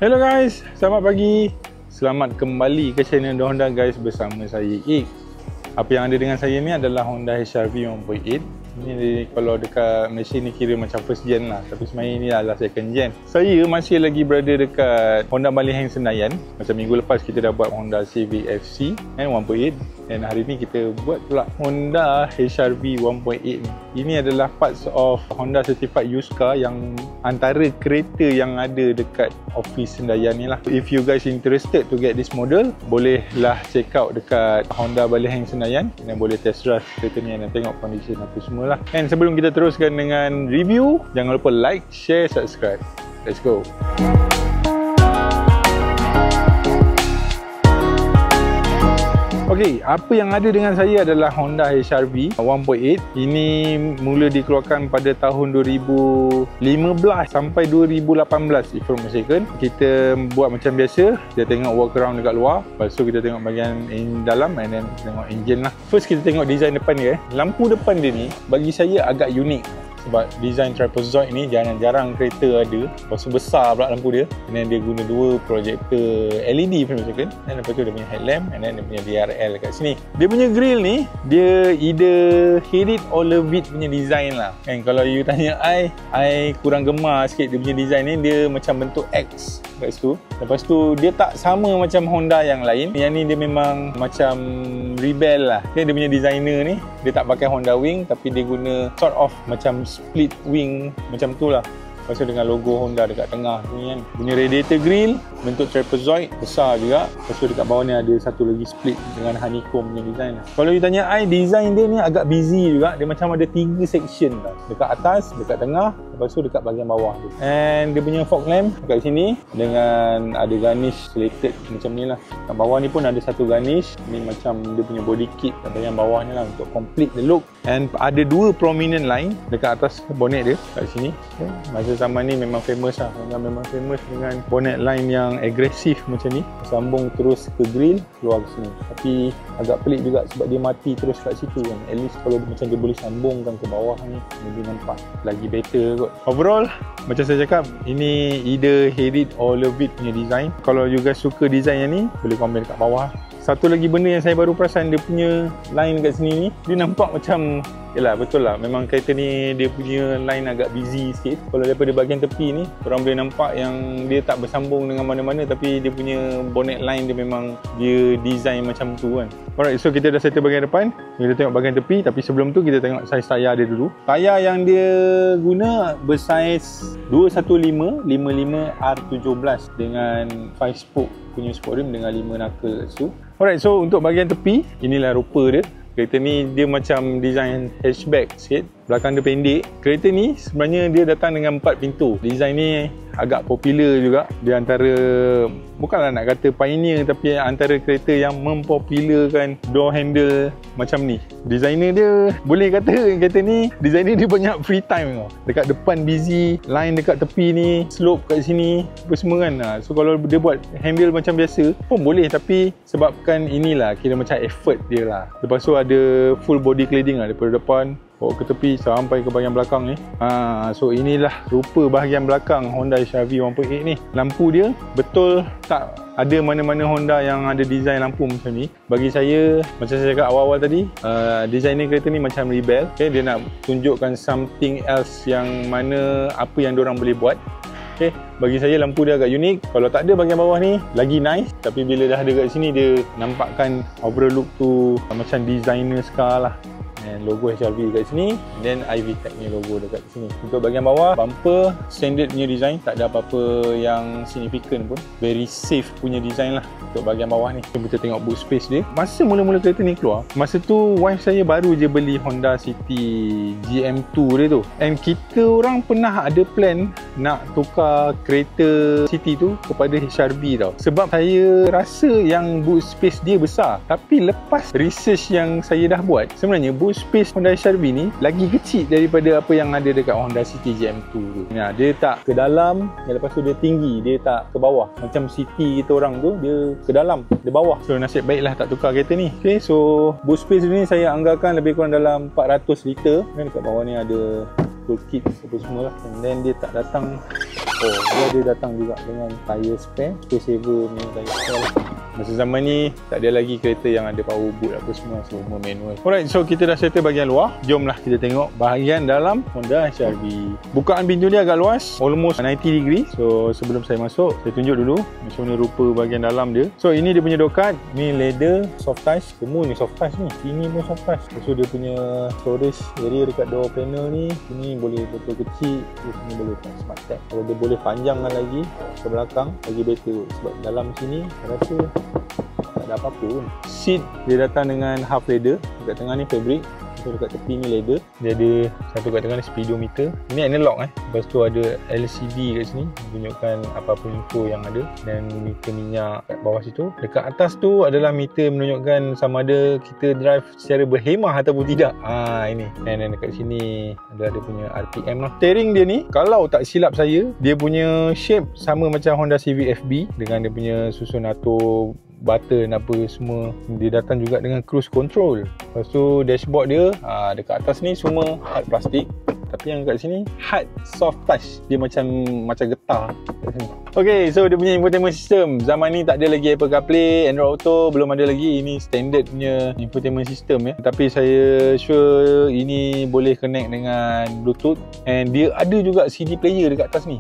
Hello guys, selamat pagi. Selamat kembali ke channel The Honda guys bersama saya Ik. Apa yang ada dengan saya ni adalah Honda HR-V 1.8. Ini kalau dekat Malaysia ni kira macam first gen lah, tapi sebenarnya ini adalah second gen. Saya masih lagi berada dekat Honda Baliheng Senayan. Macam minggu lepas kita dah buat Honda Civic FC 1.8, dan hari ni kita buat pula Honda HR-V 1.8 ni. Ini adalah parts of Honda Certified Used Car yang antara kereta yang ada dekat office Senayan ni lah. If you guys interested to get this model, bolehlah check out dekat Honda Baliheng Senayan dan boleh test drive kereta ni dan tengok condition apa semua lah. And sebelum kita teruskan dengan review, jangan lupa like, share, subscribe. Let's go. Okey, apa yang ada dengan saya adalah Honda HR-V 1.8. Ini mula dikeluarkan pada tahun 2015 sampai 2018 if I'm not mistaken. Kita buat macam biasa, kita tengok walk around dekat luar, lepas tu kita tengok bahagian dalam and then tengok engine lah. First kita tengok design depan dia. Lampu depan dia ni bagi saya agak unik. Sebab design trapezoid ni jarang-jarang kereta ada. Lepas tu besar pula lampu dia. And then dia guna dua projektor LED macam. Dan lepas tu dia punya headlamp. And then dia punya DRL kat sini. Dia punya grill ni, dia either hate it or love it punya design lah. And kalau you tanya I kurang gemar sikit dia punya design ni. Dia macam bentuk X kat situ. Lepas tu dia tak sama macam Honda yang lain. Yang ni dia memang macam rebel lah. Dia punya designer ni, dia tak pakai Honda wing, tapi dia guna sort of macam split wing macam tu lah. Lepas tu dengan logo Honda dekat tengah ni kan. Punya radiator grill bentuk trapezoid besar juga. Lepas tu dekat bawah ni ada satu lagi split dengan honeycomb punya design. Kalau you tanya design dia ni agak busy juga. Dia macam ada 3 section lah. Dekat atas, dekat tengah, lepas tu dekat bahagian bawah tu. And dia punya fog lamp dekat sini dengan ada garnish slated macam ni lah. Kat bawah ni pun ada satu garnish. Ni macam dia punya body kit kat bahagian bawah ni lah untuk complete the look. And ada 2 prominent line dekat atas bonnet dia kat sini. Okay. Masa zaman ni memang famous lah. Memang famous dengan bonnet line yang agresif macam ni. Sambung terus ke grill, keluar ke sini. Tapi agak pelik juga sebab dia mati terus kat situ kan. At least kalau macam dia boleh sambungkan ke bawah ni, lebih nampak lagi better kot. Overall, macam saya cakap, ini either hate it or love it punya design. Kalau you guys suka design yang ni, boleh komen kat bawah. Satu lagi benda yang saya baru perasan, dia punya line kat sini ni, dia nampak macam, yelah betul lah, memang kereta ni dia punya line agak busy sikit. Kalau daripada bahagian tepi ni, korang boleh nampak yang dia tak bersambung dengan mana-mana, tapi dia punya bonnet line dia memang dia design macam tu kan. Alright, so kita dah settle bahagian depan, kita tengok bahagian tepi. Tapi sebelum tu kita tengok saiz tayar dia dulu. Tayar yang dia guna bersaiz 215 55 R17 dengan 5 spoke punya sport rim dengan 5 knuckle kat situ. Alright, so untuk bahagian tepi, inilah rupa dia. Kereta ni dia macam design hatchback sikit. Belakang dia pendek. Kereta ni sebenarnya dia datang dengan 4 pintu. Design ni agak popular juga. Dia antara, bukanlah nak kata pioneer, tapi antara kereta yang mempopularkan door handle macam ni. Designer dia, boleh kata kereta ni, designer dia banyak free time tau. Dekat depan busy, line dekat tepi ni, slope kat sini, apa semua kan. So kalau dia buat handle macam biasa pun boleh, tapi sebabkan inilah kira macam effort dia lah. Lepas tu ada full body cladding lah daripada depan bawa ke tepi sampai ke bahagian belakang ni. So inilah rupa bahagian belakang Honda HR-V 1.8 ni. Lampu dia betul tak ada mana-mana Honda yang ada design lampu macam ni. Bagi saya, macam saya cakap awal-awal tadi, designer kereta ni macam rebel. Okay, dia nak tunjukkan something else yang mana apa yang diorang boleh buat. Okay, bagi saya lampu dia agak unik. Kalau tak ada bahagian bawah ni lagi nice, tapi bila dah ada kat sini dia nampakkan overall look tu macam designer car lah. And logo HR-V dekat sini, then iVTEC ni logo dekat sini. Untuk bahagian bawah, bumper standard punya design, tak ada apa-apa yang significant pun. Very safe punya design lah untuk bahagian bawah ni. Kita tengok boot space dia. Masa mula-mula kereta ni keluar, masa tu wife saya baru je beli Honda City GM2 dia tu. And kita orang pernah ada plan nak tukar kereta City tu kepada HR-V tau. Sebab saya rasa yang boot space dia besar. Tapi lepas research yang saya dah buat, sebenarnya boot space Honda HR-V ni lagi kecil daripada apa yang ada dekat Honda City GM2 tu. Nah, dia tak ke dalam, lepas tu dia tinggi, dia tak ke bawah. Macam City kita orang tu, dia ke dalam, dia bawah. So nasib baiklah tak tukar kereta ni. Okay, so boot space ni saya anggarkan lebih kurang dalam 400 liter. Dekat bawah ni ada toolkit apa semua lah. And then dia tak datang, dia ada datang juga dengan tyre spare, space saver ni tyre spare lah. Masa zaman ni tak ada lagi kereta yang ada power boot apa semua, semua manual. Alright, so kita dah settle bahagian luar. Jomlah kita tengok bahagian dalam Honda HR-V. Bukaan pintu dia agak luas, almost 90 degree. So sebelum saya masuk, saya tunjuk dulu macam mana rupa bahagian dalam dia. So ini dia punya dokat, ni leather, soft touch. Semua ni soft touch ni, ini pun soft touch. So dia punya storage area dekat door panel ni, ini boleh betul kecil, sini boleh smart tag. Kalau dia boleh panjangkan lagi ke belakang, lagi better. Sebab dalam sini saya rasa tak ada apa-apa pun. Seat dia datang dengan half leather, dekat tengah ni fabric, so dekat tepi ni leather. Dia ada satu kat tengah ni speedometer. Ini analog lepas tu ada LCD kat sini menunjukkan apa-apa info yang ada, dan meter minyak kat bawah situ. Dekat atas tu adalah meter menunjukkan sama ada kita drive secara berhemah ataupun tidak. Ini. Dan dekat sini ada dia punya RPM lah. Steering dia ni, kalau tak silap saya, dia punya shape sama macam Honda Civic FB dengan dia punya susun atur button apa semua. Dia datang juga dengan cruise control. Lepas tu dashboard dia dekat atas ni semua hard plastik, tapi yang kat sini hard soft touch. Dia macam getah kat sini. Okay, so dia punya infotainment system zaman ni tak ada lagi Apple CarPlay, Android Auto belum ada lagi. Ini standard punya infotainment system ya. Tapi saya sure ini boleh connect dengan Bluetooth, and dia ada juga CD player dekat atas ni.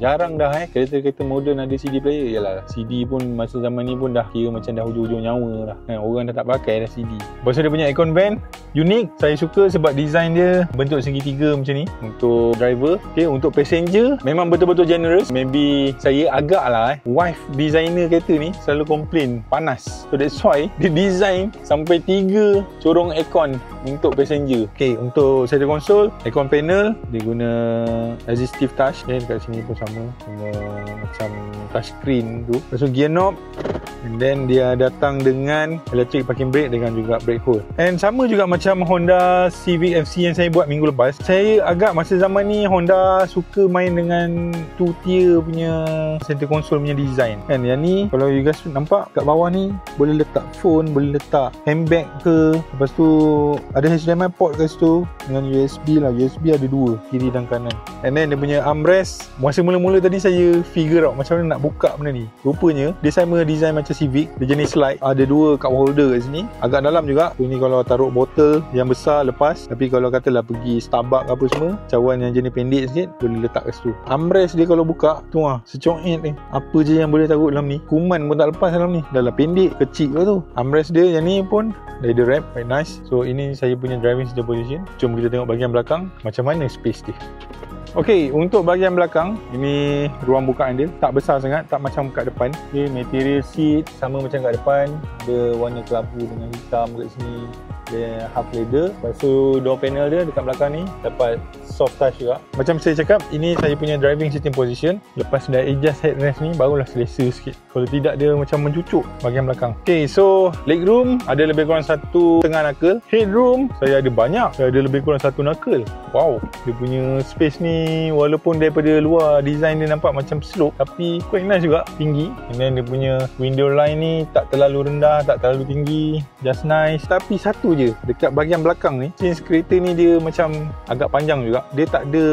Jarang dah kereta-kereta moden ada CD player. Yalah, CD pun masa zaman ni pun dah kira macam dah hujung-hujung nyawa dah. Orang dah tak pakai dah CD. Lepas tu dia punya aircon vent unik. Saya suka sebab design dia bentuk segitiga macam ni untuk driver. Okay, untuk passenger memang betul-betul generous. Maybe saya agak lah wife designer kereta ni selalu komplain panas. So that's why dia design sampai 3 corong aircon untuk passenger. Okay, untuk center console, aircon panel dia guna resistive touch. Okay, dekat sini pun sama macam touchscreen tu. Lepas tu gear knob, and then dia datang dengan electric parking brake dengan juga brake hold. And sama juga macam Honda Civic FC yang saya buat minggu lepas. Saya agak masa zaman ni Honda suka main dengan 2-tier punya center console punya design. Kan yang ni kalau you guys nampak kat bawah ni boleh letak phone, boleh letak handbag ke. Lepas tu ada HDMI port kat situ dengan USB lah. USB ada 2, kiri dan kanan. And then dia punya armrest, masa mula-mula tadi saya figure out macam mana nak buka benda ni. Rupanya dia sama design macam Civic, dia jenis slide. Ada 2 cup holder kat sini, agak dalam juga. Ini kalau taruh botol yang besar lepas. Tapi kalau katalah pergi Starbucks apa semua, cawan yang jenis pendek sikit, boleh letak kat situ. Armrest dia kalau buka tu secoet ni, apa je yang boleh taruh dalam ni. Kuman pun tak lepas dalam ni. Dah lah pendek, kecil ke tu. Armrest dia yang ni pun leather wrap, quite nice. So ini saya punya driving seat position. Jom kita tengok bahagian belakang macam mana space dia. Okey, untuk bahagian belakang, ini ruang bukaan dia. Tak besar sangat, tak macam kat depan. Okay, material seat sama macam kat depan. Ada warna kelabu dengan hitam kat sini. Dia half leather. Lepas tu door panel dia dekat belakang ni dapat soft touch juga. Macam saya cakap, ini saya punya driving sitting position. Lepas dah adjust headrest ni, barulah selesa sikit. Kalau tidak, dia macam mencucuk bahagian belakang. Okay, so legroom ada lebih kurang 1,5 knuckle. Headroom saya ada banyak. Saya ada lebih kurang 1 knuckle. Wow, dia punya space ni walaupun daripada luar design dia nampak macam slope, tapi quite nice juga, tinggi. And then dia punya window line ni tak terlalu rendah, tak terlalu tinggi, just nice. Tapi satu je, dekat bahagian belakang ni, since kereta ni dia macam agak panjang juga, dia tak ada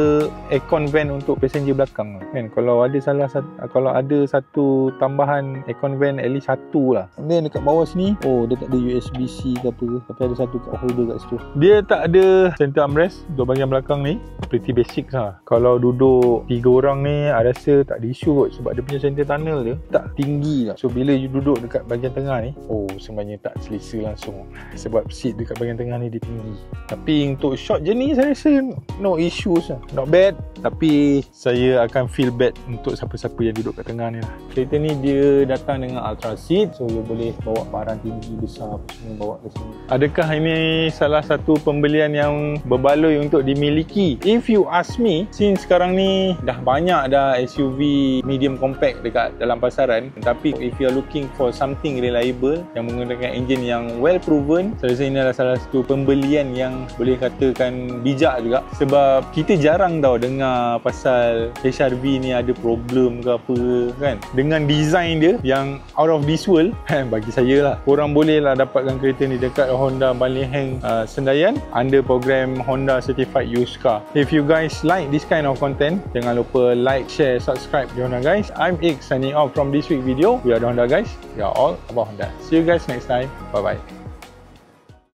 aircon vent untuk passenger belakang kan. Kalau ada satu tambahan aircon vent, at least satu lah. And then dekat bawah sini, dia tak ada USB-C ke apa, tapi ada satu cup holder kat situ. Dia tak ada center armrest untuk bahagian belakang ni, pretty basic lah. Kalau duduk 3 orang ni, I rasa tak ada isu kot, sebab dia punya center tunnel dia tak tinggi lah. So bila you duduk dekat bahagian tengah ni, sebenarnya tak selesa langsung, sebab seat dekat bahagian tengah ni dia tinggi. Tapi untuk short journey saya rasa no issues lah, not bad. Tapi saya akan feel bad untuk siapa-siapa yang duduk kat tengah ni lah. Kereta ni dia datang dengan ultra seat, so you boleh bawa barang tinggi besar apa semua bawa ke sini. Adakah ini salah satu pembelian yang berbaloi untuk dimiliki? If you ask me, since sekarang ni dah banyak dah SUV medium compact dekat dalam pasaran, tapi if you are looking for something reliable yang menggunakan enjin yang well proven, saya rasa ini adalah salah satu pembelian yang boleh katakan bijak juga, sebab kita jarang tahu dengar pasal HR-V ni ada problem ke apa kan. Dengan design dia yang out of this world, bagi saya lah, korang boleh lah dapatkan kereta ni dekat Honda Ballyhang Sendayan under program Honda Certified Used Car. If you guys like this kind of content, jangan lupa like, share, subscribe di Honda Guys. I'm Ik signing off from this week video. We are the Honda Guys. We are all about Honda. See you guys next time. Bye bye.